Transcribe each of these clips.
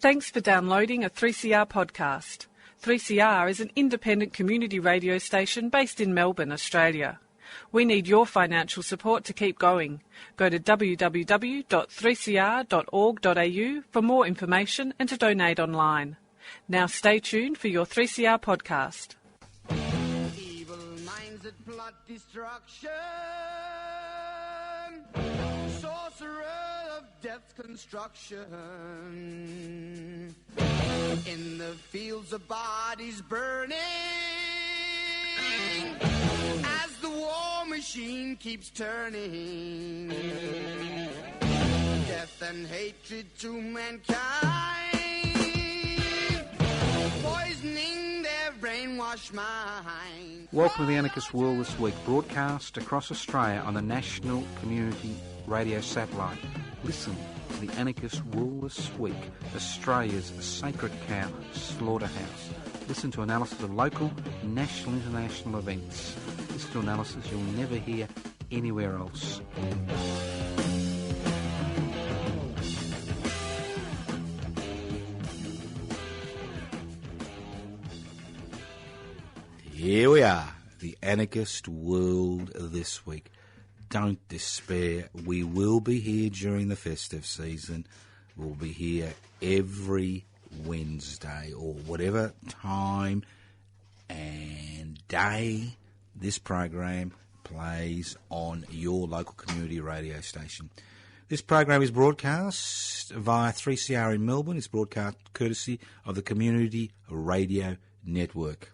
Thanks for downloading a 3CR podcast. 3CR is an independent community radio station based in Melbourne, Australia. We need your financial support to keep going. Go to www.3cr.org.au for more information and to donate online. Now stay tuned for your 3CR podcast. Evil minds that plot destruction, sorcerer of death's construction, in the fields of bodies burning, as the war machine keeps turning, death and hatred to mankind, poisoning their brainwashed mind. Welcome to the Anarchist World This Week, broadcast across Australia on the National Community Radio Satellite. Listen to the Anarchist World This Week, Australia's sacred cow slaughterhouse. Listen to analysis of local, national, international events. Listen to analysis you'll never hear anywhere else. Here we are, the Anarchist World This Week. Don't despair. We will be here during the festive season. We'll be here every Wednesday or whatever time and day this program plays on your local community radio station. This program is broadcast via 3CR in Melbourne. It's broadcast courtesy of the Community Radio Network.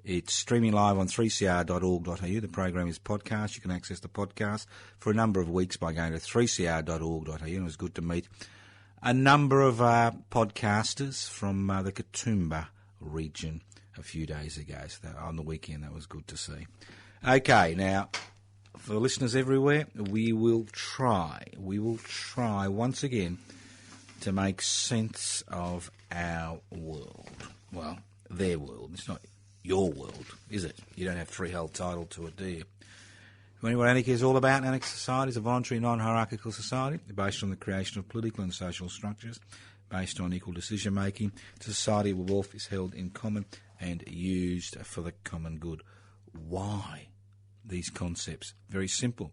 It's streaming live on 3cr.org.au. The program is podcast. You can access the podcast for a number of weeks by going to 3cr.org.au. And it was good to meet a number of podcasters from the Katoomba region a few days ago. So on the weekend, that was good to see. Okay, now, for the listeners everywhere, we will try once again to make sense of our world. Well, their world. It's not your world, is it? You don't have freehold title to it, do you? You know what anarchy is all about? Anarchist society is a voluntary, non-hierarchical society based on the creation of political and social structures, based on equal decision-making. It's a society where wealth is held in common and used for the common good. Why these concepts? Very simple.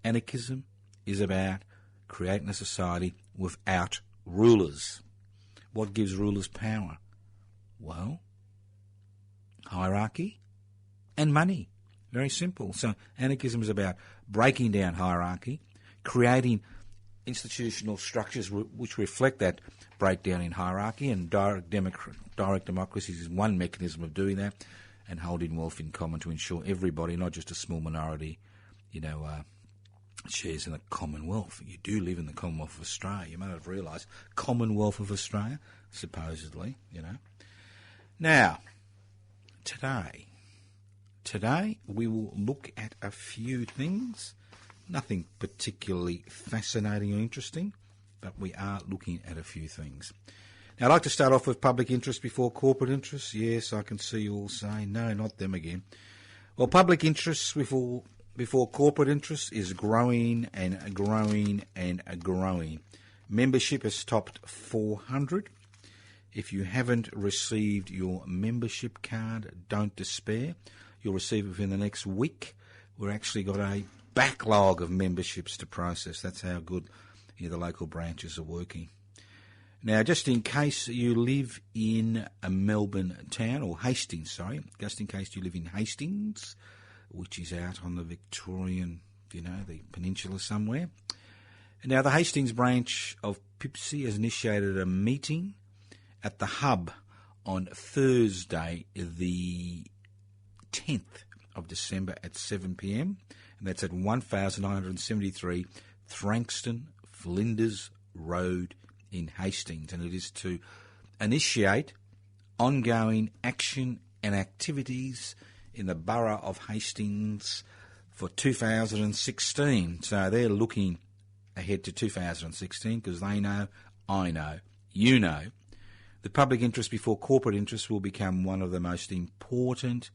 Anarchism is about creating a society without rulers. What gives rulers power? Well, hierarchy and money. Very simple. So anarchism is about breaking down hierarchy, creating institutional structures which reflect that breakdown in hierarchy, and direct democracy is one mechanism of doing that, and holding wealth in common to ensure everybody, not just a small minority, shares in the Commonwealth. You do live in the Commonwealth of Australia. You may not have realised. Commonwealth of Australia, supposedly, Now, Today we will look at a few things, nothing particularly fascinating or interesting, but we are looking at a few things. Now I'd like to start off with public interest before corporate interest. Yes, I can see you all saying, no, not them again. Well, public interest before corporate interest is growing and growing and growing. Membership has topped 400. If you haven't received your membership card, don't despair. You'll receive it within the next week. We've actually got a backlog of memberships to process. That's how good the local branches are working. Now, just in case you live in a Melbourne town, or Hastings, just in case you live in Hastings, which is out on the Victorian, the peninsula somewhere. Now, the Hastings branch of PIBCI has initiated a meeting at the hub on Thursday, the 10th of December at 7 p.m, and that's at 1973 Frankston Flinders Road in Hastings, and it is to initiate ongoing action and activities in the borough of Hastings for 2016. So they're looking ahead to 2016 because they know, I know, you know, the public interest before corporate interest will become one of the most important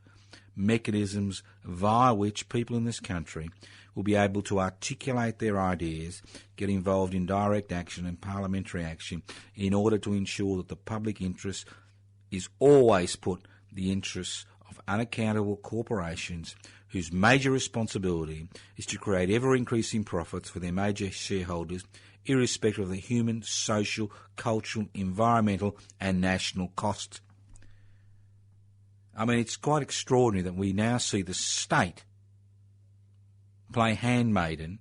mechanisms via which people in this country will be able to articulate their ideas, get involved in direct action and parliamentary action in order to ensure that the public interest is always put the interests of unaccountable corporations whose major responsibility is to create ever-increasing profits for their major shareholders, irrespective of the human, social, cultural, environmental and national costs. I mean, it's quite extraordinary that we now see the state play handmaiden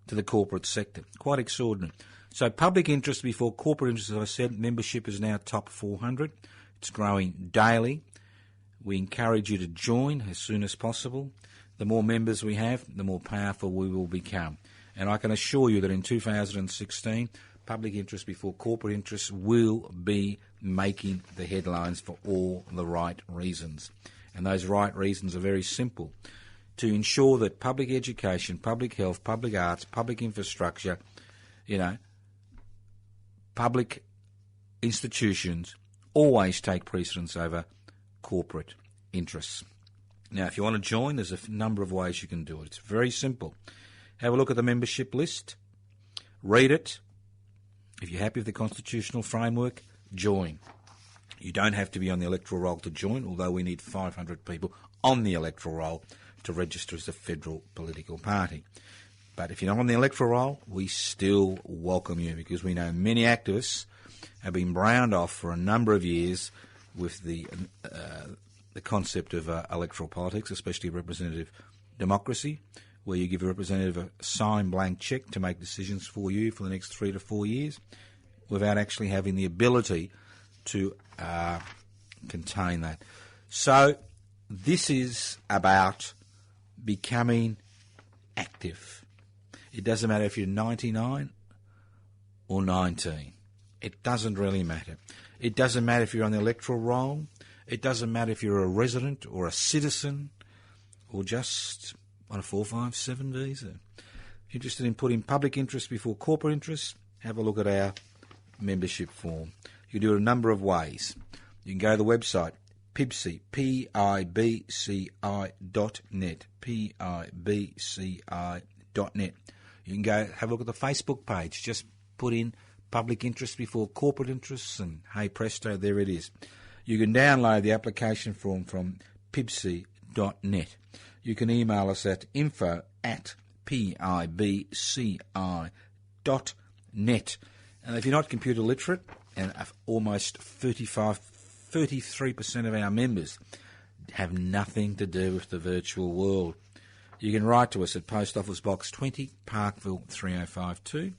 to the corporate sector. Quite extraordinary. So public interest before corporate interest, as I said, membership is now top 400. It's growing daily. We encourage you to join as soon as possible. The more members we have, the more powerful we will become. And I can assure you that in 2016, public interest before corporate interest will be making the headlines for all the right reasons. And those right reasons are very simple. To ensure that public education, public health, public arts, public infrastructure, public institutions always take precedence over corporate interests. Now, if you want to join, there's a number of ways you can do it. It's very simple. Have a look at the membership list. Read it. If you're happy with the constitutional framework, join. You don't have to be on the electoral roll to join, although we need 500 people on the electoral roll to register as a federal political party. But if you're not on the electoral roll, we still welcome you, because we know many activists have been browned off for a number of years with the concept of electoral politics, especially representative democracy, where you give a representative a signed blank cheque to make decisions for you for the next 3 to 4 years without actually having the ability to contain that. So this is about becoming active. It doesn't matter if you're 99 or 19. It doesn't really matter. It doesn't matter if you're on the electoral roll. It doesn't matter if you're a resident or a citizen or just on a 457 visa. If you're interested in putting public interest before corporate interest, have a look at our membership form. You can do it a number of ways. You can go to the website, PIBCI, PIBCI.net, PIBCI.net. You can go have a look at the Facebook page. Just put in public interest before corporate interests, and hey presto, there it is. You can download the application form from PIBCI.net. You can email us at info@PIBCI.net. And if you're not computer literate, and almost 33% of our members have nothing to do with the virtual world, you can write to us at Post Office Box 20, Parkville 3052,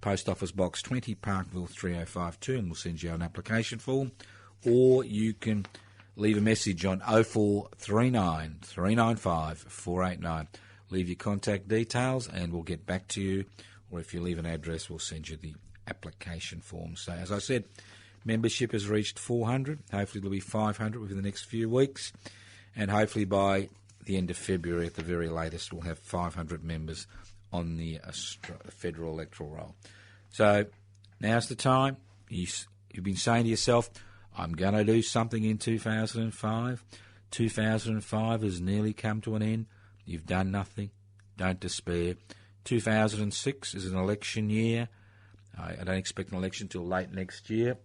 Post Office Box 20, Parkville 3052, and we'll send you an application form. Or you can leave a message on 0439 395 489. Leave your contact details and we'll get back to you. Or if you leave an address, we'll send you the application form. So, as I said, membership has reached 400. Hopefully there'll be 500 within the next few weeks. And hopefully by the end of February at the very latest, we'll have 500 members on the federal electoral roll. So now's the time. You've been saying to yourself, I'm going to do something in 2005. 2005 has nearly come to an end. You've done nothing. Don't despair. 2006 is an election year. I don't expect an election till late next year.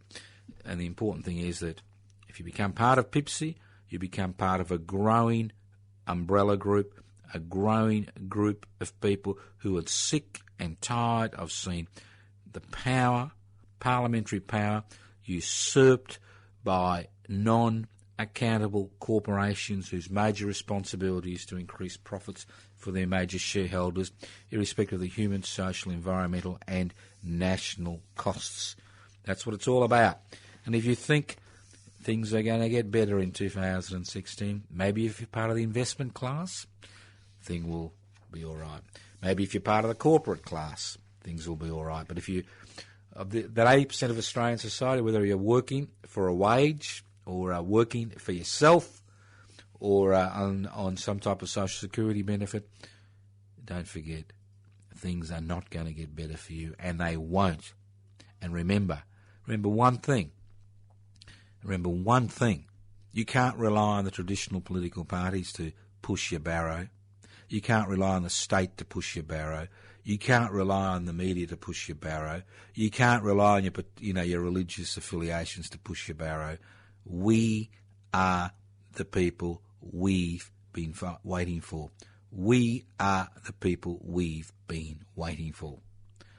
And the important thing is that if you become part of PIBCI, you become part of a growing umbrella group, a growing group of people who are sick and tired of seeing the power, parliamentary power, usurped by non-accountable corporations whose major responsibility is to increase profits for their major shareholders, irrespective of the human, social, environmental and national costs. That's what it's all about. And if you think things are going to get better in 2016, maybe if you're part of the investment class, things will be all right. Maybe if you're part of the corporate class, things will be all right. But if you that 80% of Australian society, whether you're working for a wage or working for yourself or on some type of social security benefit, don't forget, things are not going to get better for you, and they won't. And remember one thing. You can't rely on the traditional political parties to push your barrow. You can't rely on the state to push your barrow. You can't rely on the media to push your barrow. You can't rely on your religious affiliations to push your barrow. We are the people we've been waiting for. We are the people we've been waiting for.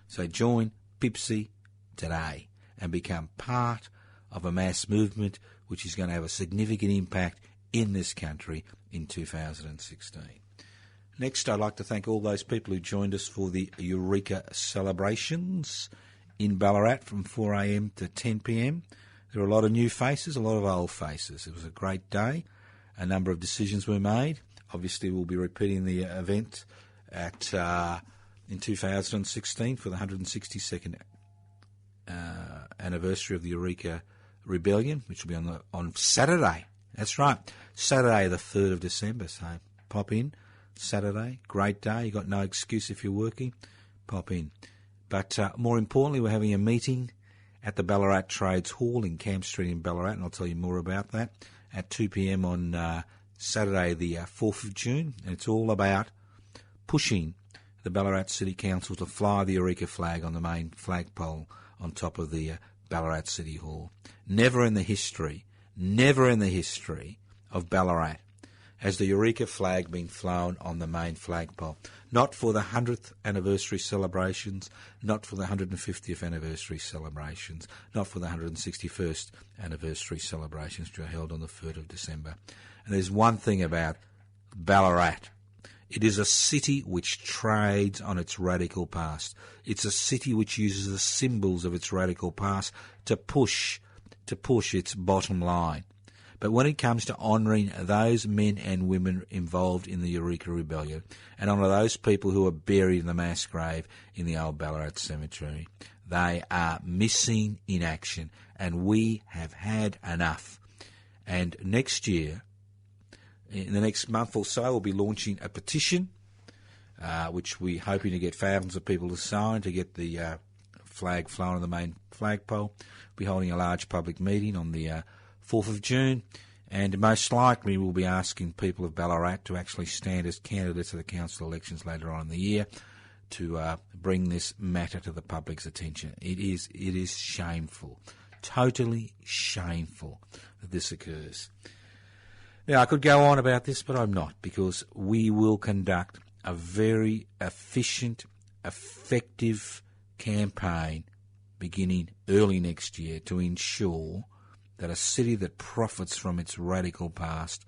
So join PIBCI today and become part of a mass movement which is going to have a significant impact in this country in 2016. Next, I'd like to thank all those people who joined us for the Eureka celebrations in Ballarat from 4 a.m. to 10 p.m. There were a lot of new faces, a lot of old faces. It was a great day. A number of decisions were made. Obviously, we'll be repeating the event in 2016 for the 162nd anniversary of the Eureka Rebellion, which will be on Saturday. That's right, Saturday the 3rd of December. So pop in. Saturday, great day. You got no excuse if you're working. Pop in. But more importantly, we're having a meeting at the Ballarat Trades Hall in Camp Street in Ballarat, and I'll tell you more about that, at 2 p.m. on Saturday the 4th of June. And it's all about pushing the Ballarat City Council to fly the Eureka flag on the main flagpole on top of the Ballarat City Hall. Never in the history of Ballarat has the Eureka flag been flown on the main flagpole. Not for the 100th anniversary celebrations, not for the 150th anniversary celebrations, not for the 161st anniversary celebrations which are held on the 3rd of December. And there's one thing about Ballarat. It is a city which trades on its radical past. It's a city which uses the symbols of its radical past to push its bottom line. But when it comes to honouring those men and women involved in the Eureka Rebellion and honour those people who are buried in the mass grave in the old Ballarat Cemetery, they are missing in action, and we have had enough. And next year, in the next month or so, we'll be launching a petition, which we're hoping to get thousands of people to sign to get the flag flown on the main flagpole. We'll be holding a large public meeting on the 4th of June, and most likely we'll be asking people of Ballarat to actually stand as candidates at the council elections later on in the year to bring this matter to the public's attention. It is shameful, totally shameful that this occurs. Now, I could go on about this, but I'm not, because we will conduct a very efficient, effective campaign beginning early next year to ensure that a city that profits from its radical past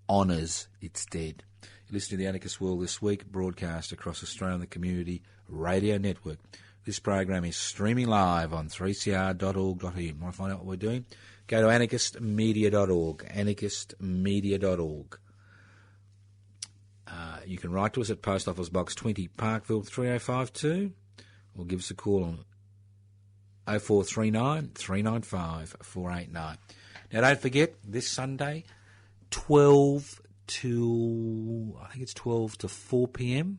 honours its dead. You're listening to The Anarchist World This Week, broadcast across Australia on the Community Radio Network. This program is streaming live on 3cr.org.au. Want to find out what we're doing? Go to anarchistmedia.org, anarchistmedia.org. You can write to us at Post Office Box 20, Parkville 3052, or give us a call on 0439 395 489. Now, don't forget, this Sunday, 12 to 4 p.m,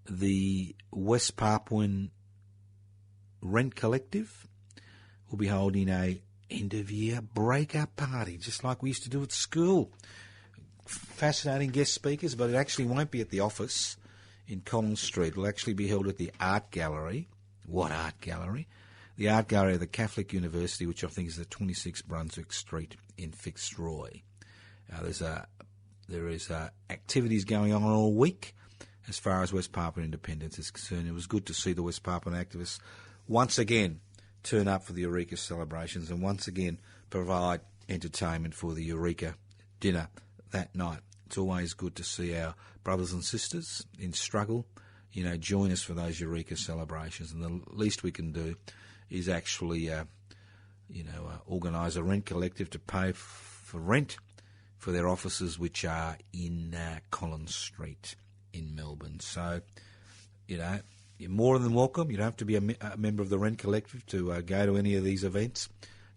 the West Papuan Rent Collective will be holding a end-of-year break-up party, just like we used to do at school. Fascinating guest speakers, but it actually won't be at the office in Collins Street. It will actually be held at the Art Gallery. What Art Gallery? The Art Gallery of the Catholic University, which I think is at 26 Brunswick Street in Fitzroy. There is activities going on all week as far as West Papuan independence is concerned. It was good to see the West Papuan activists once again turn up for the Eureka celebrations and once again provide entertainment for the Eureka dinner that night. It's always good to see our brothers and sisters in struggle, join us for those Eureka celebrations. And the least we can do is actually, organise a rent collective to pay for rent for their offices, which are in Collins Street in Melbourne. So, you're more than welcome. You don't have to be a member of the Rent Collective to go to any of these events.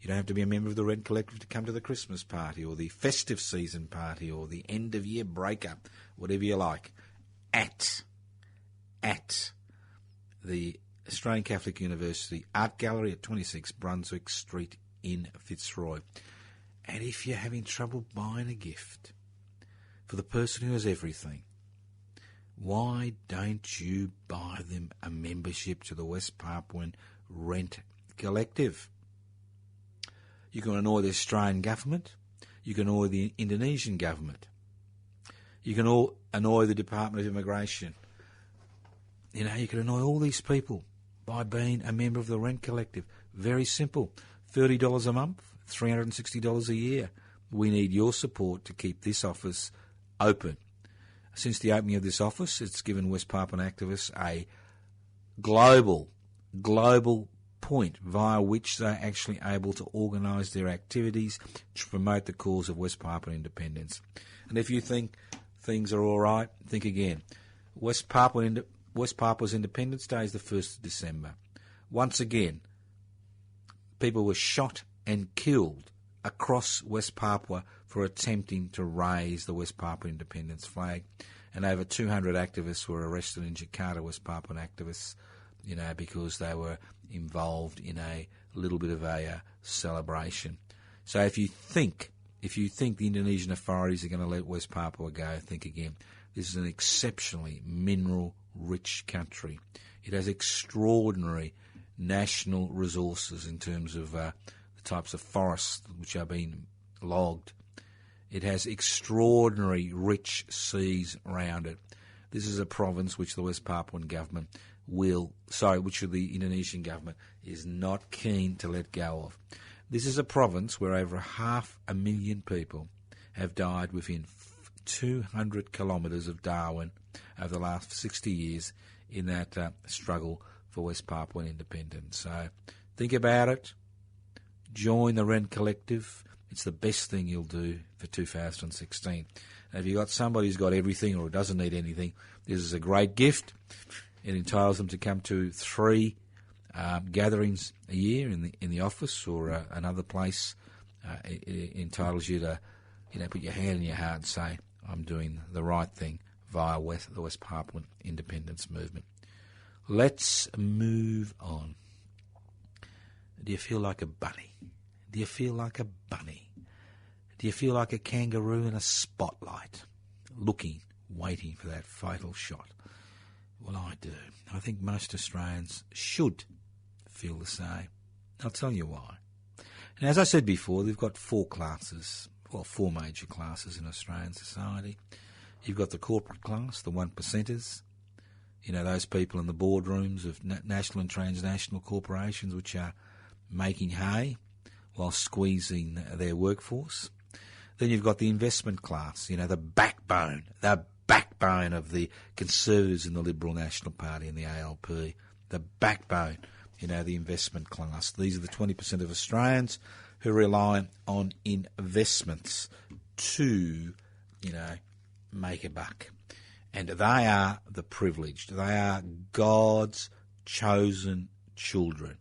You don't have to be a member of the Rent Collective to come to the Christmas party or the festive season party or the end-of-year breakup, whatever you like, at the Australian Catholic University Art Gallery at 26 Brunswick Street in Fitzroy. And if you're having trouble buying a gift for the person who has everything, why don't you buy them a membership to the West Papuan Rent Collective? You can annoy the Australian government. You can annoy the Indonesian government. You can annoy the Department of Immigration. You know, you can annoy all these people by being a member of the Rent Collective. Very simple. $30 a month, $360 a year. We need your support to keep this office open. Since the opening of this office, it's given West Papuan activists a global point via which they're actually able to organise their activities to promote the cause of West Papuan independence. And if you think things are all right, think again. West Papua's Independence Day is the 1st of December. Once again, people were shot and killed across West Papua for attempting to raise the West Papua independence flag, and over 200 activists were arrested in Jakarta, West Papuan activists, you know, because they were involved in a little bit of a celebration. So if you think the Indonesian authorities are going to let West Papua go, think again. This is an exceptionally mineral-rich country. It has extraordinary national resources in terms of the types of forests which are being logged. It has extraordinary rich seas around it. This is a province which the West Papuan government which the Indonesian government is not keen to let go of. This is a province where over 500,000 people have died within 200 kilometres of Darwin over the last 60 years in that struggle for West Papuan independence. So think about it. Join the Rent Collective. It's the best thing you'll do for 2016. And if you've got somebody who's got everything or doesn't need anything, this is a great gift. It entitles them to come to 3 gatherings a year in the office or another place. It entitles you to, put your hand in your heart and say, I'm doing the right thing via the West Papuan independence movement. Let's move on. Do you feel like a bunny? Do you feel like a bunny? Do you feel like a kangaroo in a spotlight, waiting for that fatal shot? Well, I do. I think most Australians should feel the same. I'll tell you why. And as I said before, they've got 4 major classes in Australian society. You've got the corporate class, the 1%ers, those people in the boardrooms of national and transnational corporations which are making hay while squeezing their workforce. Then you've got the investment class, the backbone of the Conservatives in the Liberal National Party and the ALP, the backbone, the investment class. These are the 20% of Australians who rely on investments to, make a buck. And they are the privileged. They are God's chosen children.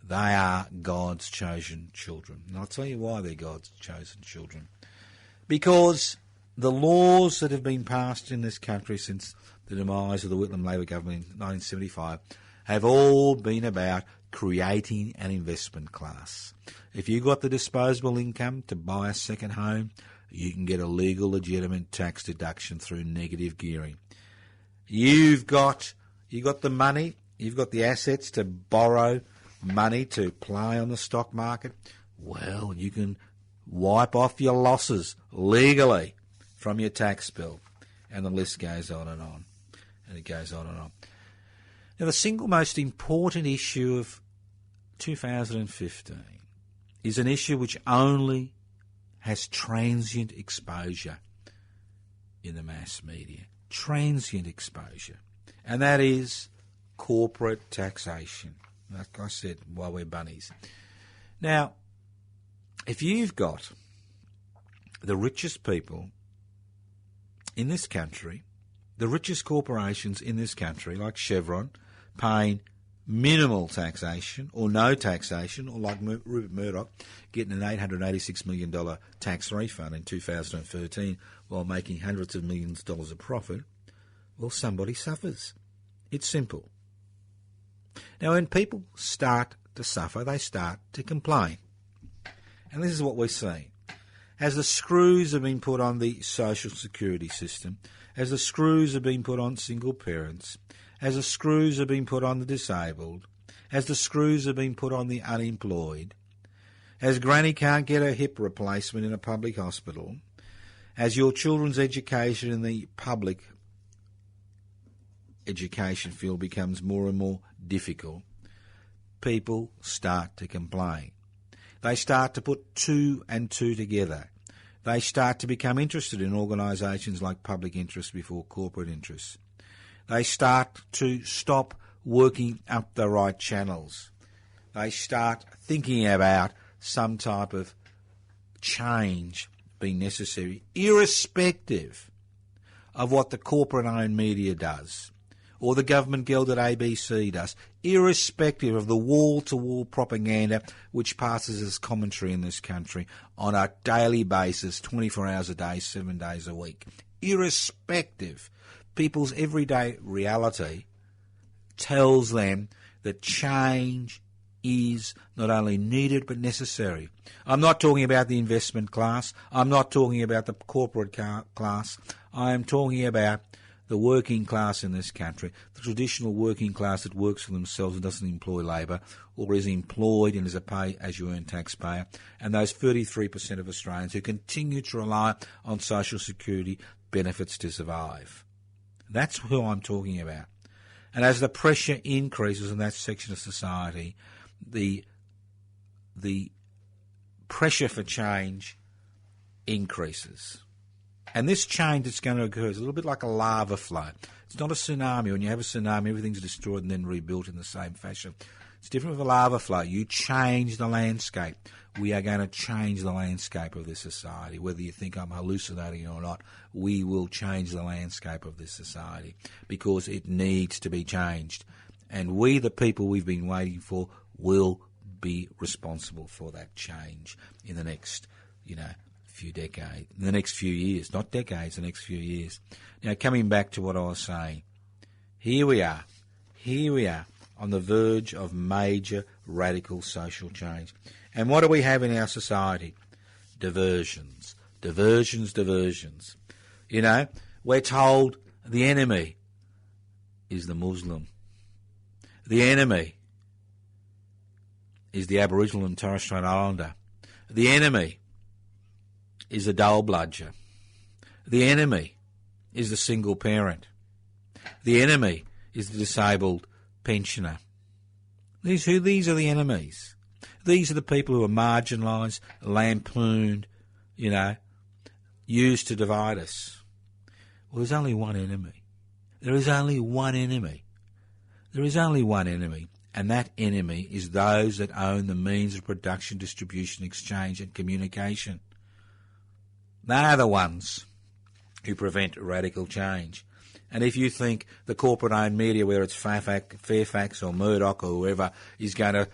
They are God's chosen children. And I'll tell you why they're God's chosen children. Because the laws that have been passed in this country since the demise of the Whitlam Labor government in 1975 have all been about creating an investment class. If you've got the disposable income to buy a second home, you can get a legal, legitimate tax deduction through negative gearing. You've got the money, you've got the assets to borrow money to play on the stock market. Well, you can wipe off your losses legally from your tax bill. And the list goes on and on. And it goes on and on. Now, the single most important issue of 2015 is an issue which only has transient exposure in the mass media. Transient exposure. And that is corporate taxation. Like I said, while we're bunnies. Now, if you've got the richest people in this country, the richest corporations in this country, like Chevron, paying minimal taxation or no taxation, or like Rupert Murdoch getting an $886 million tax refund in 2013 while making hundreds of millions of dollars of profit, well, somebody suffers. It's simple. Now, when people start to suffer, they start to complain. And this is what we're seeing. As the screws have been put on the social security system, as the screws have been put on single parents, as the screws have been put on the disabled, as the screws have been put on the unemployed, as Granny can't get a hip replacement in a public hospital, as your children's education in the public education field becomes more and more difficult, people start to complain. They start to put two and two together. They start to become interested in organisations like public interest before corporate interests. They start to stop working up the right channels. They start thinking about some type of change being necessary, irrespective of what the corporate-owned media does or the government-gelded ABC does, irrespective of the wall-to-wall propaganda which passes as commentary in this country on a daily basis, 24 hours a day, 7 days a week. Irrespective, people's everyday reality tells them that change is not only needed but necessary. I'm not talking about the investment class. I'm not talking about the corporate class. I am talking about the working class in this country, the traditional working class that works for themselves and doesn't employ labour or is employed and is a pay-as-you-earn taxpayer, and those 33% of Australians who continue to rely on social security benefits to survive. That's who I'm talking about. And as the pressure increases in that section of society, the pressure for change increases. And this change that's going to occur is a little bit like a lava flow. It's not a tsunami. When you have a tsunami, everything's destroyed and then rebuilt in the same fashion. It's different with a lava flow. You change the landscape. We are going to change the landscape of this society. Whether you think I'm hallucinating or not, we will change the landscape of this society because it needs to be changed. And we, the people we've been waiting for, will be responsible for that change in the next, few decades, in the next few years, not decades, the next few years. Now, coming back to what I was saying, here we are on the verge of major radical social change. And what do we have in our society? Diversions. We're told the enemy is the Muslim. The enemy is the Aboriginal and Torres Strait Islander. The enemy is the dole bludger. The enemy is the single parent. The enemy is the disabled pensioner. These are the enemies. These are the people who are marginalised, lampooned, used to divide us. Well, there's only one enemy. There is only one enemy. And that enemy is those that own the means of production, distribution, exchange and communication. They are the ones who prevent radical change. And if you think the corporate-owned media, whether it's Fairfax or Murdoch or whoever, is going to,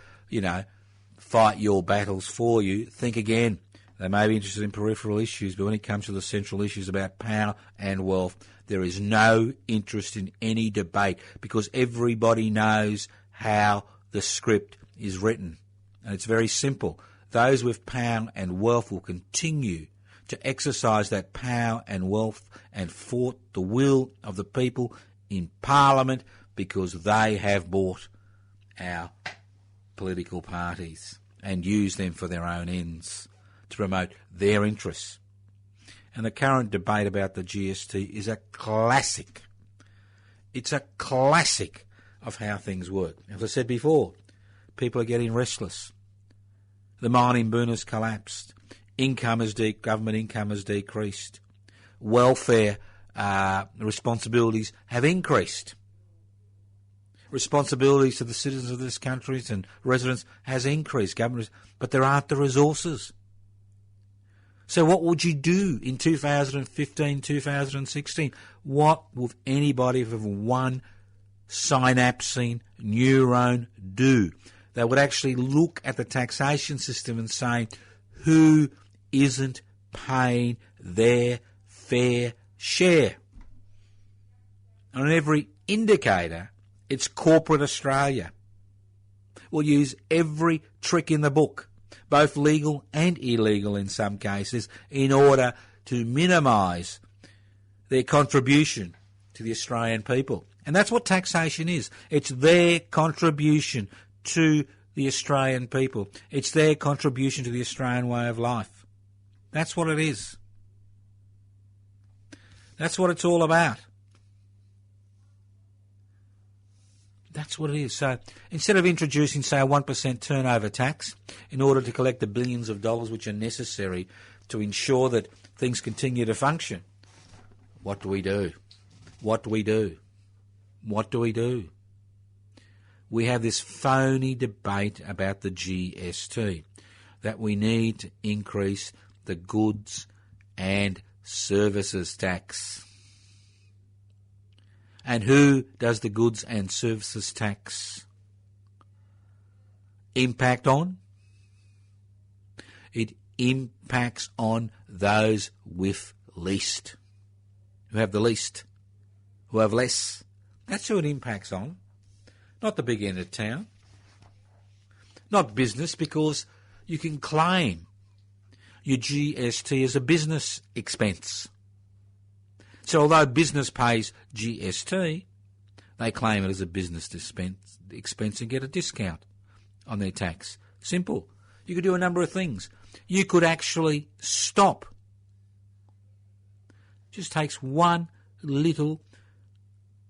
fight your battles for you, think again. They may be interested in peripheral issues, but when it comes to the central issues about power and wealth, there is no interest in any debate because everybody knows how the script is written. And it's very simple. Those with power and wealth will continue to exercise that power and wealth and thwart the will of the people in Parliament because they have bought our political parties and use them for their own ends to promote their interests. And the current debate about the GST is a classic. It's a classic of how things work. As I said before, people are getting restless. The mining boom has collapsed. Government income has decreased. Welfare responsibilities have increased. Responsibilities to the citizens of this country and residents has increased. But there aren't the resources. So what would you do in 2015, 2016? What would anybody with one synapsine neuron do? They would actually look at the taxation system and say, who isn't paying their fair share? On every indicator, it's corporate Australia. We'll use every trick in the book. both legal and illegal in some cases, in order to minimise their contribution to the Australian people. And that's what taxation is. It's their contribution to the Australian people. It's their contribution to the Australian way of life. That's what it is. That's what it's all about. That's what it is. So instead of introducing, say, a 1% turnover tax in order to collect the billions of dollars which are necessary to ensure that things continue to function, what do we do? What do we do? What do we do? We have this phony debate about the GST, that we need to increase the goods and services tax. And who does the goods and services tax impact on? It impacts on those with least, who have the least, who have less. That's who it impacts on, not the big end of town, not business, because you can claim your GST as a business expense. So although business pays GST, they claim it as a business expense and get a discount on their tax. Simple. You could do a number of things. You could actually stop. Just takes one little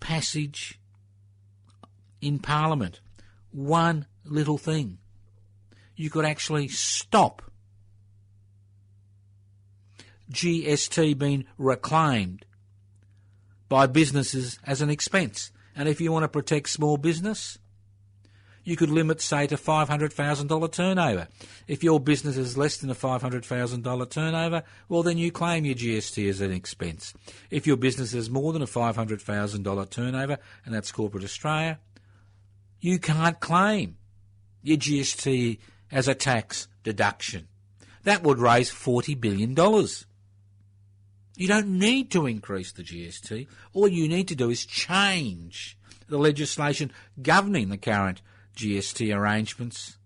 passage in Parliament. One little thing. You could actually stop GST being reclaimed by businesses as an expense. And if you want to protect small business, you could limit, say, to $500,000 turnover. If your business is less than a $500,000 turnover, well, then you claim your GST as an expense. If your business is more than a $500,000 turnover, and that's corporate Australia, you can't claim your GST as a tax deduction. That would raise $40 billion. You don't need to increase the GST. All you need to do is change the legislation governing the current GST arrangements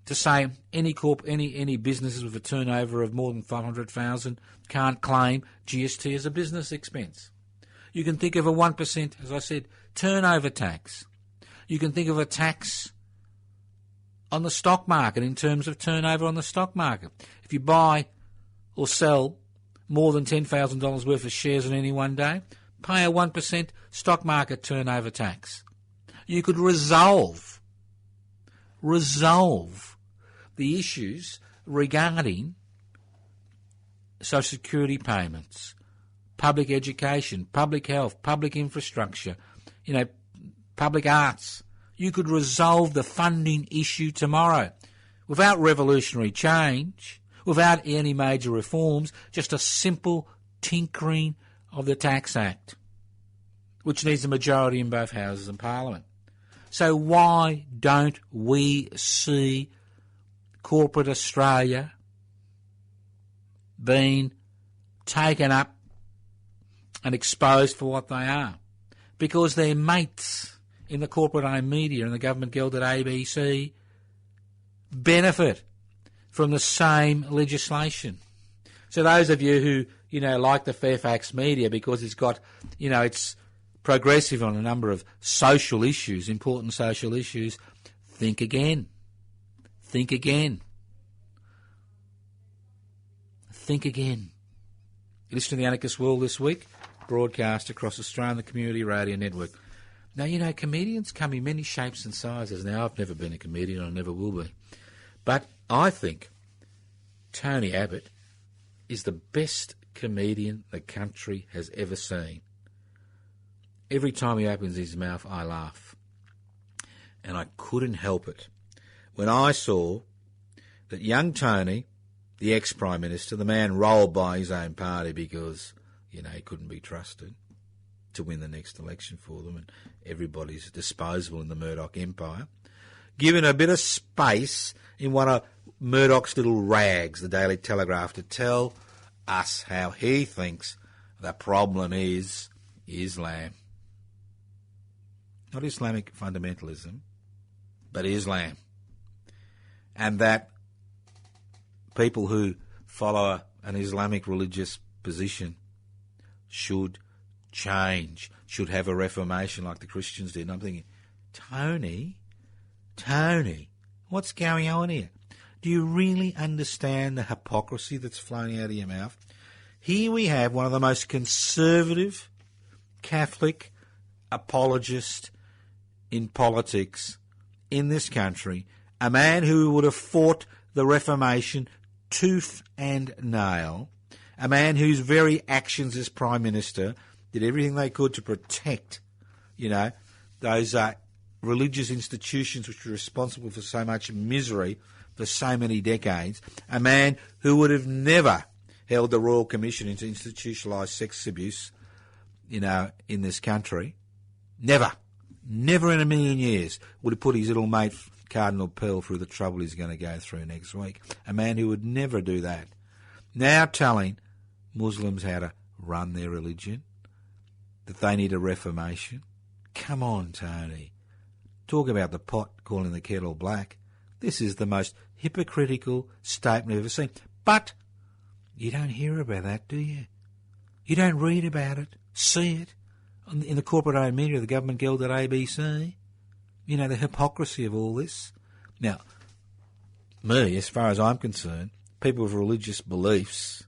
to say any businesses with a turnover of more than 500,000 can't claim GST as a business expense. You can think of a 1%, as I said, turnover tax. You can think of a tax on the stock market in terms of turnover on the stock market. If you buy or sell more than $10,000 worth of shares in any one day, pay a 1% stock market turnover tax. You could resolve the issues regarding social security payments, public education, public health, public infrastructure, public arts. You could resolve the funding issue tomorrow without revolutionary change, without any major reforms, just a simple tinkering of the Tax Act, which needs a majority in both houses of Parliament. So why don't we see corporate Australia being taken up and exposed for what they are? Because their mates in the corporate-owned media and the government gilded ABC benefit from the same legislation. So those of you who, like the Fairfax media because it's got, it's progressive on a number of social issues, important social issues, think again. Think again. Think again. You listen to The Anarchist World this week, broadcast across Australia on the Community Radio Network. Now, comedians come in many shapes and sizes. Now, I've never been a comedian, I never will be. But I think Tony Abbott is the best comedian the country has ever seen. Every time he opens his mouth, I laugh. And I couldn't help it when I saw that young Tony, the ex-Prime Minister, the man rolled by his own party because, he couldn't be trusted to win the next election for them and everybody's disposable in the Murdoch empire, given a bit of space in one of Murdoch's little rags, the Daily Telegraph, to tell us how he thinks the problem is Islam. Not Islamic fundamentalism, but Islam. and that people who follow an Islamic religious position should change, should have a reformation like the Christians did. And I'm thinking, Tony, what's going on here? Do you really understand the hypocrisy that's flowing out of your mouth? Here we have one of the most conservative Catholic apologists in politics in this country, a man who would have fought the Reformation tooth and nail, a man whose very actions as Prime Minister did everything they could to protect, those religious institutions which were responsible for so much misery for so many decades, a man who would have never held the Royal Commission into institutionalised sex abuse, in this country. Never in a million years would have put his little mate Cardinal Pell through the trouble he's going to go through next week. A man who would never do that. Now telling Muslims how to run their religion, that they need a reformation. Come on, Tony. Talk about the pot calling the kettle black. This is the most hypocritical statement I've ever seen. But you don't hear about that, do you? You don't read about it, see it in the corporate-owned media, the government guild at ABC. The hypocrisy of all this. Now, me, as far as I'm concerned, people with religious beliefs,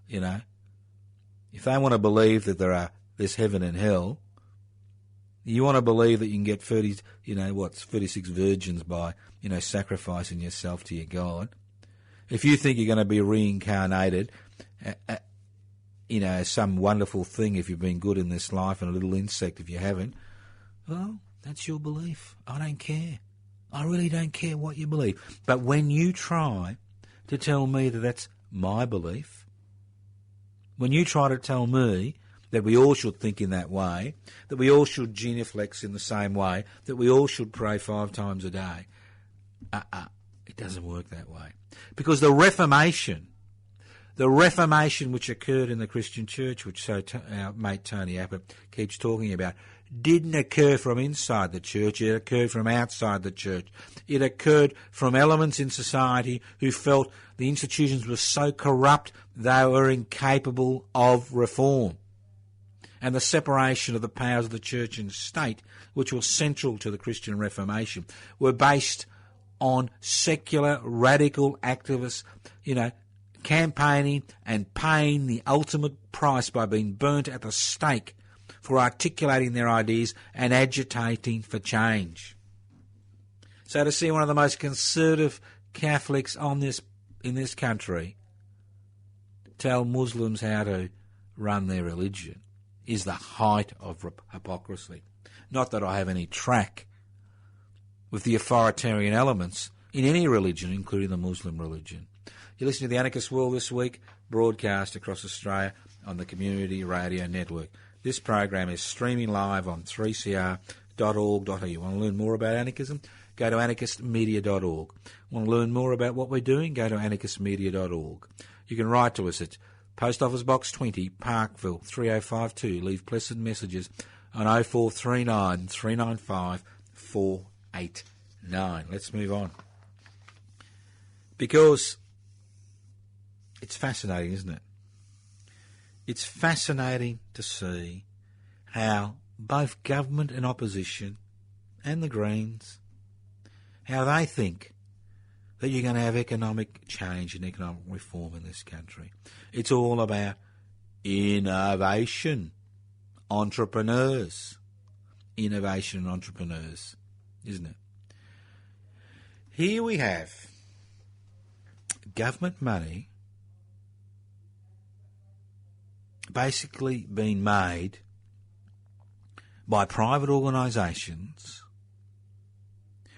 if they want to believe that there's heaven and hell, you want to believe that you can get 36 virgins by, sacrificing yourself to your God. If you think you're going to be reincarnated, some wonderful thing if you've been good in this life and a little insect if you haven't, well, that's your belief. I don't care. I really don't care what you believe. But when you try to tell me that that's my belief, when you try to tell me that we all should think in that way, that we all should genuflex in the same way, that we all should pray 5 times a day, it doesn't work that way. Because the Reformation which occurred in the Christian church, which our mate Tony Abbott keeps talking about, didn't occur from inside the church, it occurred from outside the church. It occurred from elements in society who felt the institutions were so corrupt they were incapable of reform. And the separation of the powers of the church and state, which was central to the Christian Reformation, were based on secular, radical activists, campaigning and paying the ultimate price by being burnt at the stake for articulating their ideas and agitating for change. So to see one of the most conservative Catholics in this country tell Muslims how to run their religion is the height of hypocrisy. Not that I have any track with the authoritarian elements in any religion, including the Muslim religion. You listen to The Anarchist World This Week, broadcast across Australia on the Community Radio Network. This program is streaming live on 3cr.org.au. You want to learn more about anarchism? Go to anarchistmedia.org. Want to learn more about what we're doing? Go to anarchistmedia.org. You can write to us at Post Office Box 20, Parkville 3052. Leave pleasant messages on 0439 395 489. Let's move on. Because it's fascinating, isn't it? It's fascinating to see how both government and opposition and the Greens, how they think that you're going to have economic change and economic reform in this country. It's all about innovation, entrepreneurs. Innovation and entrepreneurs, isn't it? Here we have government money basically being made by private organisations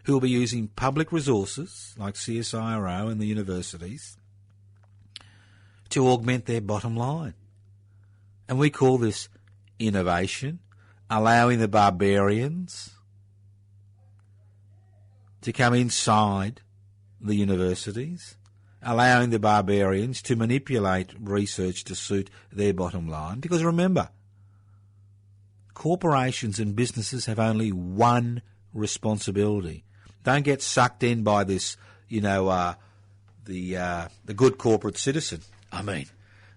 who will be using public resources like CSIRO and the universities to augment their bottom line. And we call this innovation, allowing the barbarians to come inside the universities, allowing the barbarians to manipulate research to suit their bottom line. Because remember, corporations and businesses have only one responsibility. Don't get sucked in by this, the good corporate citizen. I mean,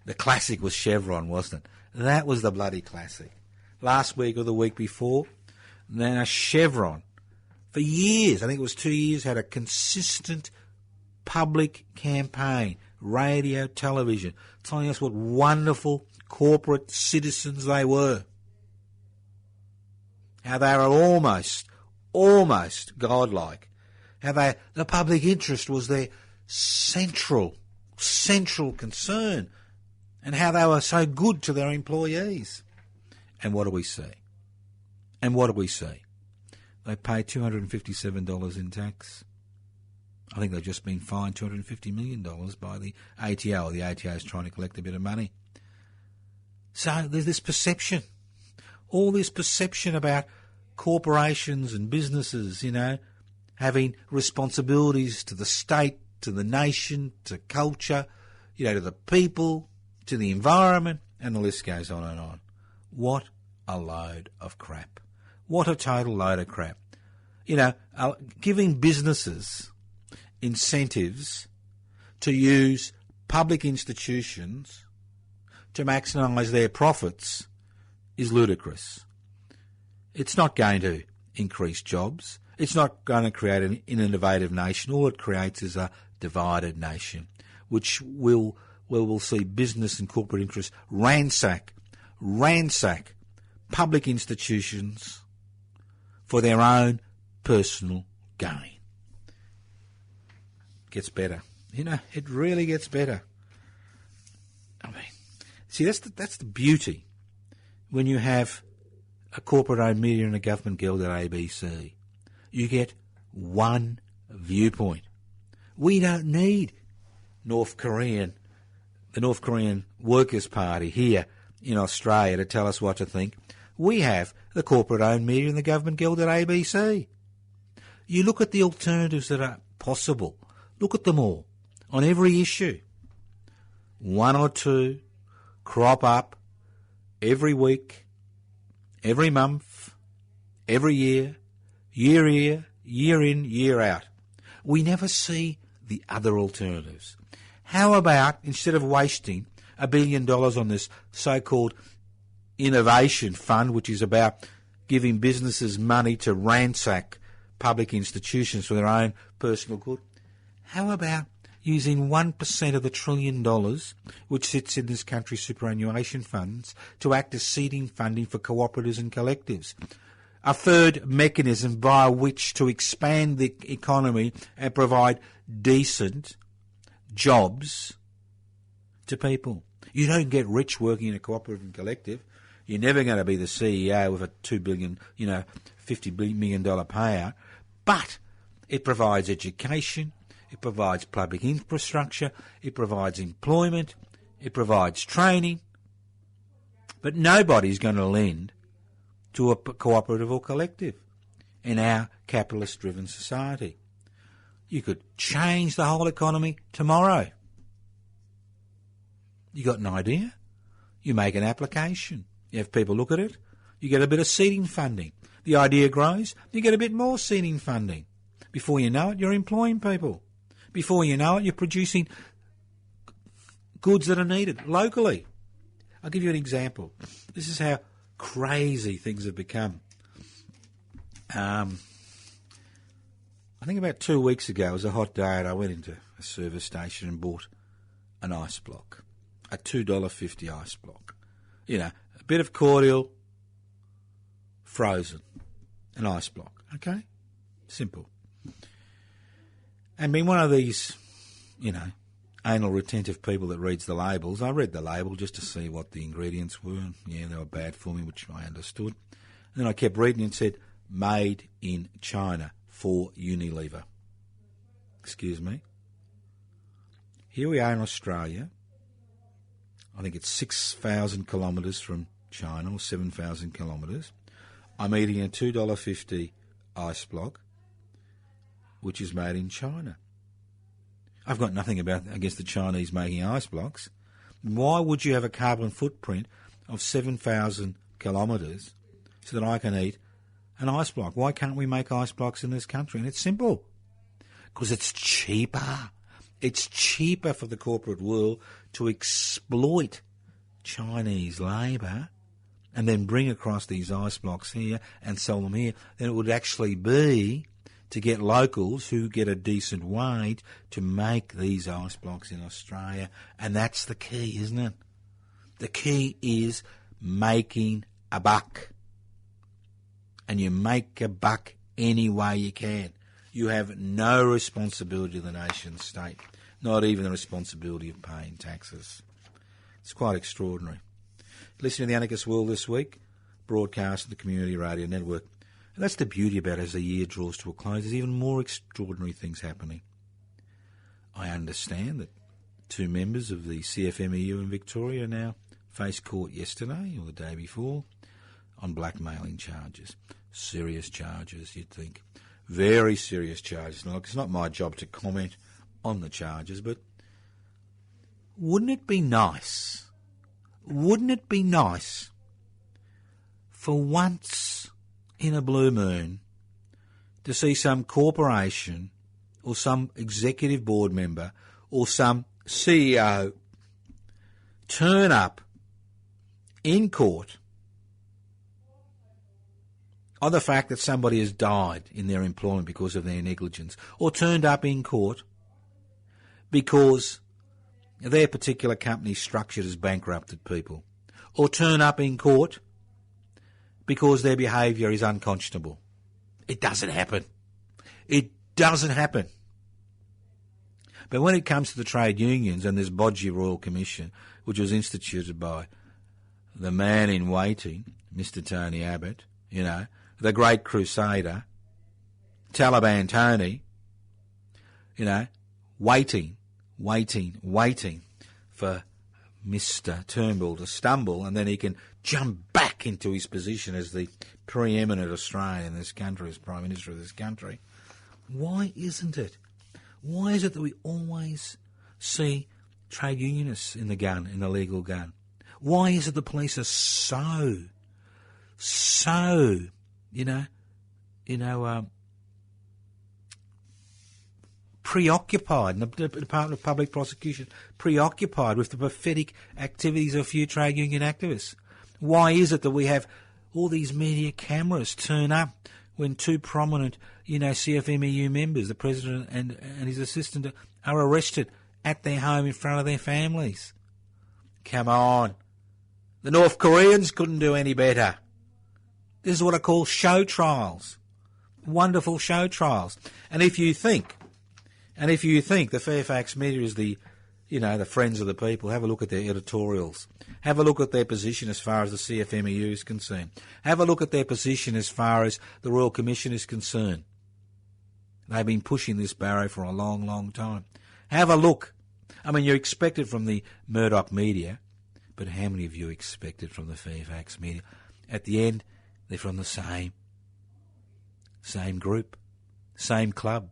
the classic was Chevron, wasn't it? That was the bloody classic. Last week or the week before, then Chevron, for years, I think it was 2 years, had a consistent public campaign, radio, television, telling us what wonderful corporate citizens they were. How they were almost godlike. How the public interest was their central concern, and how they were so good to their employees. And what do we see? They pay $257 in tax. I think they've just been fined $250 million by the ATO. The ATO is trying to collect a bit of money. So there's this perception, all this perception about corporations and businesses, having responsibilities to the state, to the nation, to culture, to the people, to the environment, and the list goes on and on. What a load of crap. What a total load of crap. Giving businesses incentives to use public institutions to maximise their profits is ludicrous. It's not going to increase jobs. It's not going to create an innovative nation. All it creates is a divided nation, which will see business and corporate interests ransack public institutions for their own personal gain. Gets better. It really gets better. I mean, see, that's the beauty when you have a corporate-owned media and a government guild at ABC. You get one viewpoint. We don't need the North Korean Workers' Party here in Australia to tell us what to think. We have the corporate-owned media and the government guild at ABC. You look at the alternatives that are possible. Look at them all on every issue. One or two crop up every week, every month, every year, year in, year out. We never see the other alternatives. How about, instead of wasting $1 billion on this so-called innovation fund, which is about giving businesses money to ransack public institutions for their own personal good, how about using 1% of the $1 trillion which sits in this country's superannuation funds to act as seeding funding for cooperatives and collectives? A third mechanism by which to expand the economy and provide decent jobs to people. You don't get rich working in a cooperative and collective. You're never going to be the CEO with a $2 billion, $50 million payout. But it provides education, it provides public infrastructure, it provides employment, it provides training. But nobody's going to lend to a cooperative or collective in our capitalist-driven society. You could change the whole economy tomorrow. You got an idea? You make an application. You have people look at it. You get a bit of seeding funding. The idea grows. You get a bit more seeding funding. Before you know it, you're employing people. Before you know it, you're producing goods that are needed locally. I'll give you an example. This is how crazy things have become. I think about 2 weeks ago, it was a hot day, and I went into a service station and bought an ice block, a $2.50 ice block. A bit of cordial, frozen, an ice block. Okay? Simple. And being one of these, anal retentive people that reads the labels, I read the label just to see what the ingredients were. Yeah, they were bad for me, which I understood. And then I kept reading and said, made in China for Unilever. Excuse me. Here we are in Australia. I think it's 6,000 kilometres from China, or 7,000 kilometres. I'm eating a $2.50 ice block, which is made in China. I've got nothing against the Chinese making ice blocks. Why would you have a carbon footprint of 7,000 kilometres so that I can eat an ice block? Why can't we make ice blocks in this country? And it's simple. Because it's cheaper. It's cheaper for the corporate world to exploit Chinese labour and then bring across these ice blocks here and sell them here than it would actually be to get locals who get a decent wage to make these ice blocks in Australia. And that's the key, isn't it? The key is making a buck. And you make a buck any way you can. You have no responsibility to the nation state, not even the responsibility of paying taxes. It's quite extraordinary. Listen to The Anarchist World this week, broadcast on the Community Radio Network. And that's the beauty about it as the year draws to a close. There's even more extraordinary things happening. I understand that 2 members of the CFMEU in Victoria now faced court yesterday or the day before on blackmailing charges. Serious charges, you'd think. Very serious charges. Now, look, it's not my job to comment on the charges, but wouldn't it be nice for once in a blue moon to see some corporation or some executive board member or some CEO turn up in court on the fact that somebody has died in their employment because of their negligence, or turned up in court because their particular company structure has bankrupted people, or turn up in court because their behaviour is unconscionable. It doesn't happen. It doesn't happen. But when it comes to the trade unions and this bodgy Royal Commission, which was instituted by the man in waiting, Mr. Tony Abbott, you know, the great crusader, Taliban Tony, you know, waiting for Mr. Turnbull to stumble, and then he can jump back into his position as the preeminent Australian in this country, as Prime Minister of this country. Why isn't it? Why is it that we always see trade unionists in the legal gun? Why is it the police are so preoccupied, and the Department of Public Prosecution preoccupied with the pathetic activities of a few trade union activists? Why is it that we have all these media cameras turn up when 2 prominent, CFMEU members, the President and his assistant, are arrested at their home in front of their families? Come on. The North Koreans couldn't do any better. This is what I call show trials. Wonderful show trials. And if you think the Fairfax media is the friends of the people, have a look at their editorials. Have a look at their position as far as the CFMEU is concerned. Have a look at their position as far as the Royal Commission is concerned. They've been pushing this barrow for a long, long time. Have a look. I mean, you expect it from the Murdoch media, but how many of you expect it from the Fairfax media? At the end, they're from the same group, same club,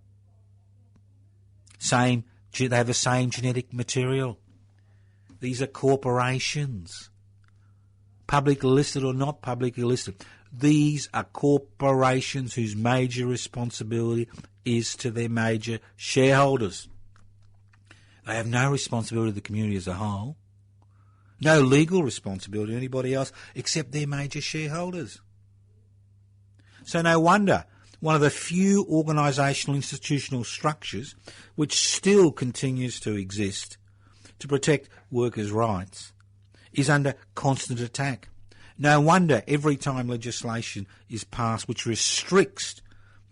they have the same genetic material. These are corporations, publicly listed or not publicly listed. These are corporations whose major responsibility is to their major shareholders. They have no responsibility to the community as a whole, no legal responsibility to anybody else except their major shareholders. So no wonder one of the few organisational institutional structures which still continues to exist to protect workers' rights is under constant attack. No wonder every time legislation is passed which restricts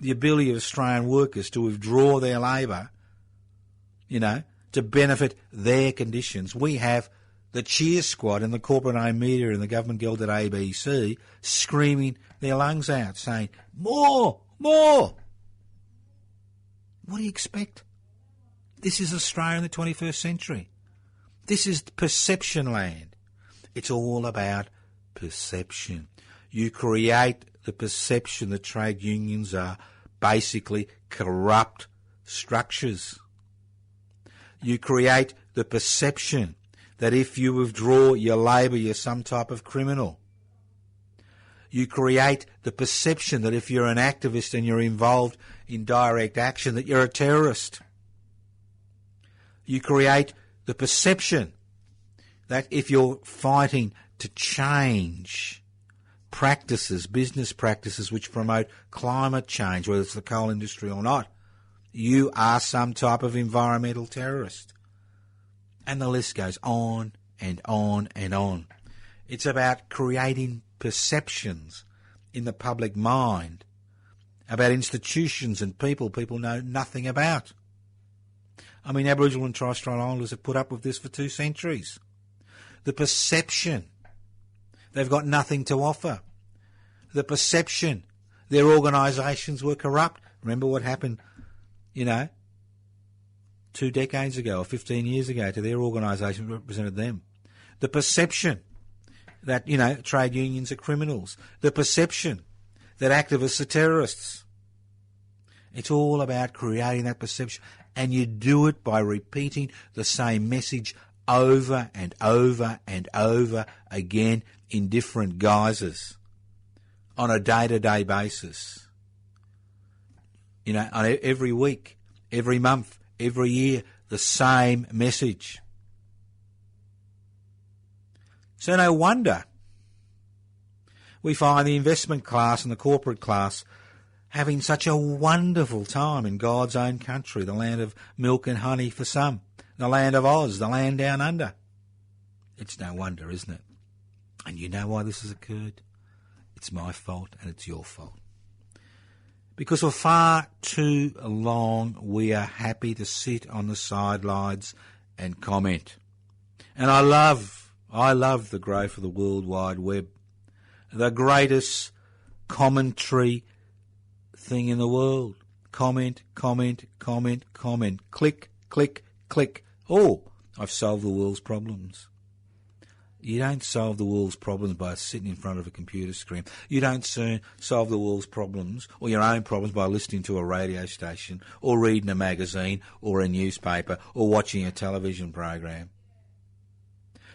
the ability of Australian workers to withdraw their labour, to benefit their conditions, we have the cheer squad and the corporate-owned media and the government-gelded ABC screaming their lungs out, saying, more, more. What do you expect? This is Australia in the 21st century. This is perception land. It's all about perception. You create the perception that trade unions are basically corrupt structures. You create the perception that if you withdraw your labour, you're some type of criminal. You create the perception that if you're an activist and you're involved in direct action that you're a terrorist. You create the perception that if you're fighting to change practices, business practices which promote climate change, whether it's the coal industry or not, you are some type of environmental terrorist. And the list goes on and on and on. It's about creating perceptions in the public mind about institutions and people know nothing about. I mean, Aboriginal and Torres Strait Islanders have put up with this for 2 centuries. The perception they've got nothing to offer. The perception their organisations were corrupt. Remember what happened, 2 decades ago or 15 years ago to their organisation that represented them. The perception that, trade unions are criminals. The perception that activists are terrorists. It's all about creating that perception, and you do it by repeating the same message over and over and over again in different guises on a day-to-day basis. On every week, every month, every year, the same message. So no wonder we find the investment class and the corporate class having such a wonderful time in God's own country, the land of milk and honey for some, the land of Oz, the land down under. It's no wonder, isn't it? And you know why this has occurred? It's my fault and it's your fault. Because for far too long we are happy to sit on the sidelines and comment. And I love the growth of the World Wide Web, the greatest commentary thing in the world. Comment, comment, comment, comment. Click, click, click. Oh, I've solved the world's problems. You don't solve the world's problems by sitting in front of a computer screen. You don't solve the world's problems or your own problems by listening to a radio station or reading a magazine or a newspaper or watching a television program.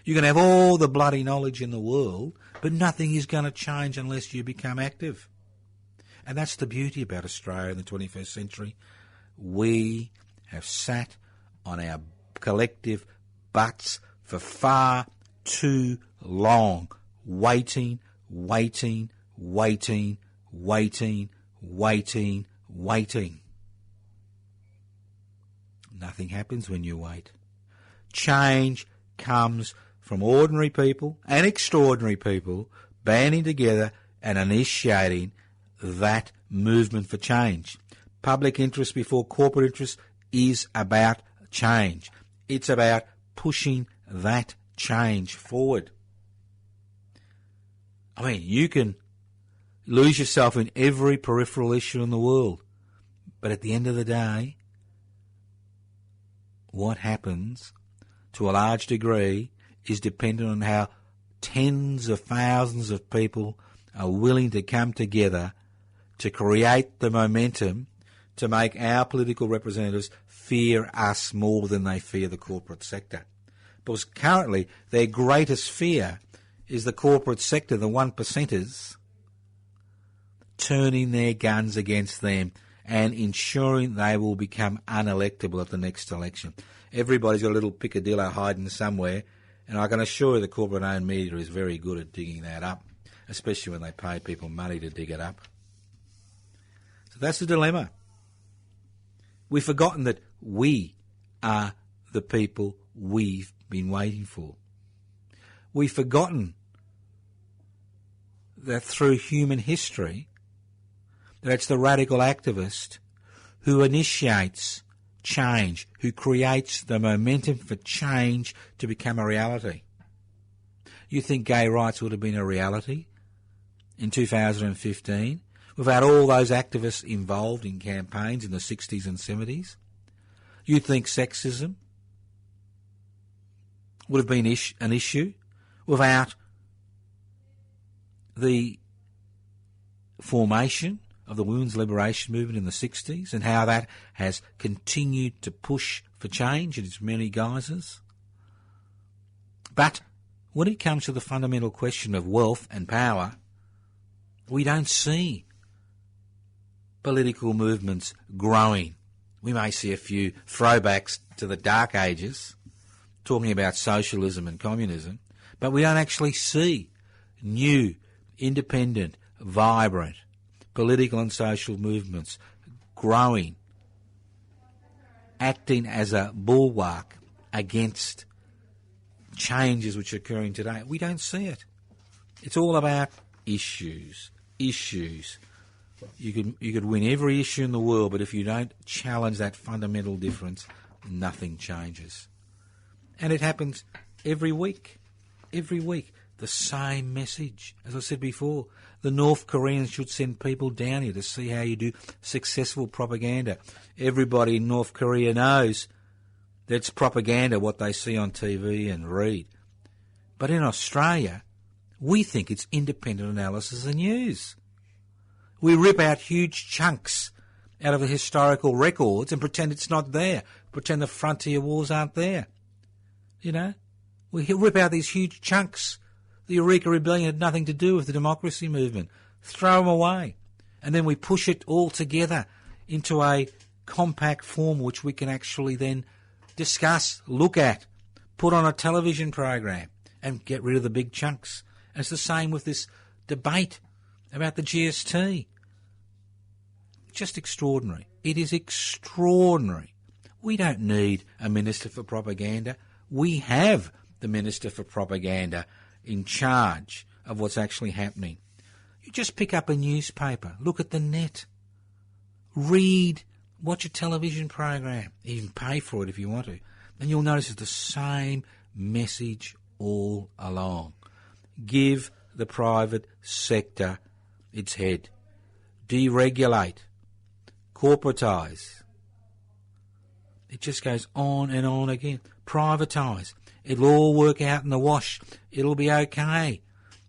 You can have all the bloody knowledge in the world, but nothing is going to change unless you become active. And that's the beauty about Australia in the 21st century. We have sat on our collective butts for far too long, waiting. Nothing happens when you wait. Change comes from ordinary people and extraordinary people banding together and initiating that movement for change. Public interest before corporate interest is about change. It's about pushing that change forward. I mean, you can lose yourself in every peripheral issue in the world, but at the end of the day, what happens to a large degree is dependent on how tens of thousands of people are willing to come together to create the momentum to make our political representatives fear us more than they fear the corporate sector. Because currently their greatest fear is the corporate sector, the 1%ers, turning their guns against them and ensuring they will become unelectable at the next election. Everybody's got a little peccadillo hiding somewhere, and I can assure you the corporate-owned media is very good at digging that up, especially when they pay people money to dig it up. So that's the dilemma. We've forgotten that we are the people we've been waiting for. We've forgotten that through human history, that it's the radical activist who initiates change, who creates the momentum for change to become a reality. You think gay rights would have been a reality in 2015 without all those activists involved in campaigns in the 60s and 70s? You think sexism would have been an issue without the formation of the women's liberation movement in the 60s and how that has continued to push for change in its many guises? But when it comes to the fundamental question of wealth and power, we don't see political movements growing. We may see a few throwbacks to the Dark Ages, talking about socialism and communism, but we don't actually see new, independent, vibrant political and social movements growing, acting as a bulwark against changes which are occurring today. We don't see it. It's all about issues. You could win every issue in the world, but if you don't challenge that fundamental difference, nothing changes. And it happens every week. Every week. The same message. As I said before, the North Koreans should send people down here to see how you do successful propaganda. Everybody in North Korea knows that's propaganda, what they see on TV and read. But in Australia, we think it's independent analysis and news. We rip out huge chunks out of the historical records and pretend it's not there, pretend the frontier wars aren't there. You know, we rip out these huge chunks. The Eureka Rebellion had nothing to do with the democracy movement. Throw them away. And then we push it all together into a compact form which we can actually then discuss, look at, put on a television program and get rid of the big chunks. And it's the same with this debate about the GST. Just extraordinary. It is extraordinary. We don't need a Minister for Propaganda. We have the Minister for Propaganda in charge of what's actually happening. You just pick up a newspaper, look at the net, read, watch a television program, even pay for it if you want to, and you'll notice it's the same message all along. Give the private sector its head. Deregulate. Corporatise. It just goes on and on again. Privatise. It'll all work out in the wash. It'll be okay.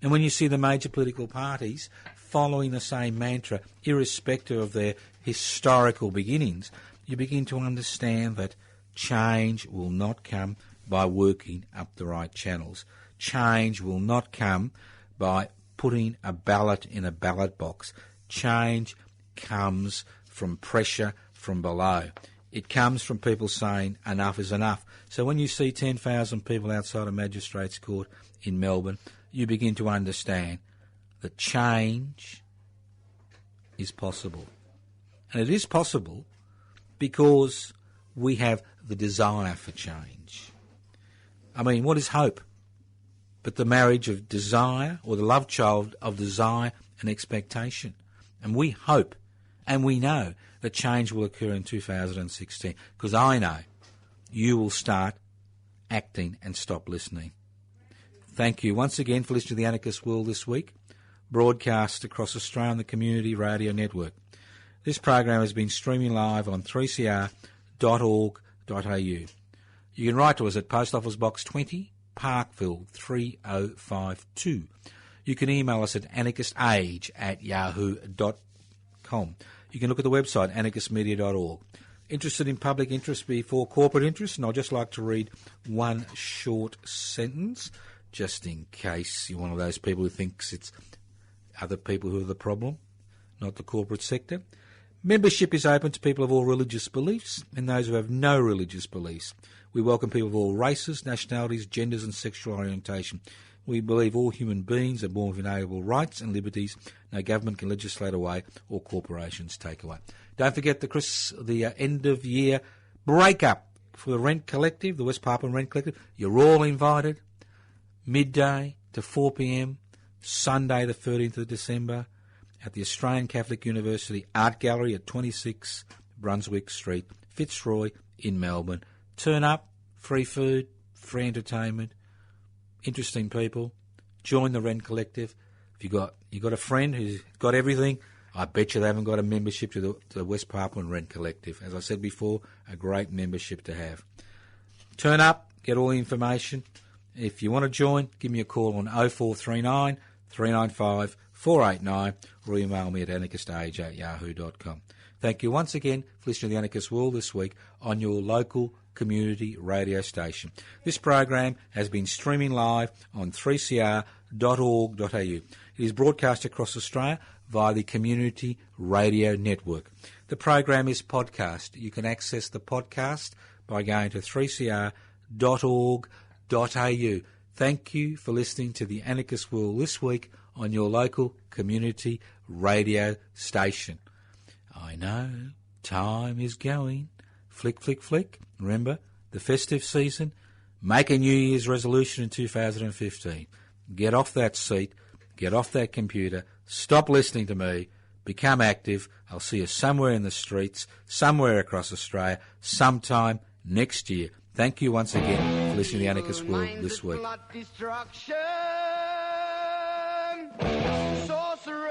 And when you see the major political parties following the same mantra, irrespective of their historical beginnings, you begin to understand that change will not come by working up the right channels. Change will not come by putting a ballot in a ballot box. Change comes from pressure from below. It comes from people saying enough is enough. So when you see 10,000 people outside a magistrate's court in Melbourne, you begin to understand that change is possible. And it is possible because we have the desire for change. I mean, what is hope but the marriage of desire, or the love child of desire and expectation? And we hope and we know that change will occur in 2016, because I know you will start acting and stop listening. Thank you once again for listening to The Anarchist World this week, broadcast across Australia on the Community Radio Network. This program has been streaming live on 3cr.org.au. You can write to us at Post Office Box 20, Parkville 3052. You can email us at anarchistage@yahoo.com. You can look at the website anarchistmedia.org. Interested in public interest before corporate interest? And I'd just like to read one short sentence, just in case you're one of those people who thinks it's other people who are the problem, not the corporate sector. Membership is open to people of all religious beliefs and those who have no religious beliefs. We welcome people of all races, nationalities, genders and sexual orientation. We believe all human beings are born with inalienable rights and liberties. No government can legislate away or corporations take away. Don't forget the end-of-year break-up for the Rent Collective, the West Papuan Rent Collective. You're all invited, midday to 4 p.m, Sunday the 13th of December, at the Australian Catholic University Art Gallery at 26 Brunswick Street, Fitzroy in Melbourne. Turn up, free food, free entertainment, interesting people. Join the Rent Collective. If you got a friend who's got everything, I bet you they haven't got a membership to the West Papuan Rent Collective. As I said before, a great membership to have. Turn up, get all the information. If you want to join, give me a call on 0439 395 489 or email me at anarchistage@yahoo.com. Thank you once again for listening to The Anarchist World this week on your local community radio station. This program has been streaming live on 3cr.org.au. It is broadcast across Australia via the Community Radio Network. The program is podcast. You can access the podcast by going to 3cr.org.au. Thank you for listening to the Anarchist World this week on your local community radio station. I know, time is going. Flick, flick, flick. Remember, the festive season. Make a New Year's resolution in 2015. Get off that seat. Get off that computer. Stop listening to me. Become active. I'll see you somewhere in the streets, somewhere across Australia, sometime next year. Thank you once again for listening to the Anarchist World this week. Sorcerer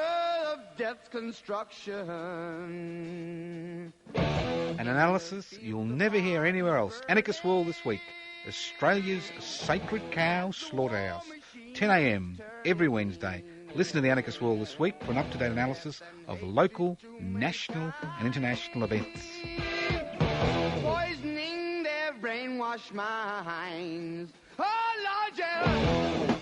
of death's construction. An analysis you'll never hear anywhere else. Anarchist World this week. Australia's sacred cow slaughterhouse. 10 a.m. every Wednesday. Listen to the Anarchist World this week for an up-to-date analysis of local, national and international events. Poisoning their brainwashed minds. Oh, Lord, yeah.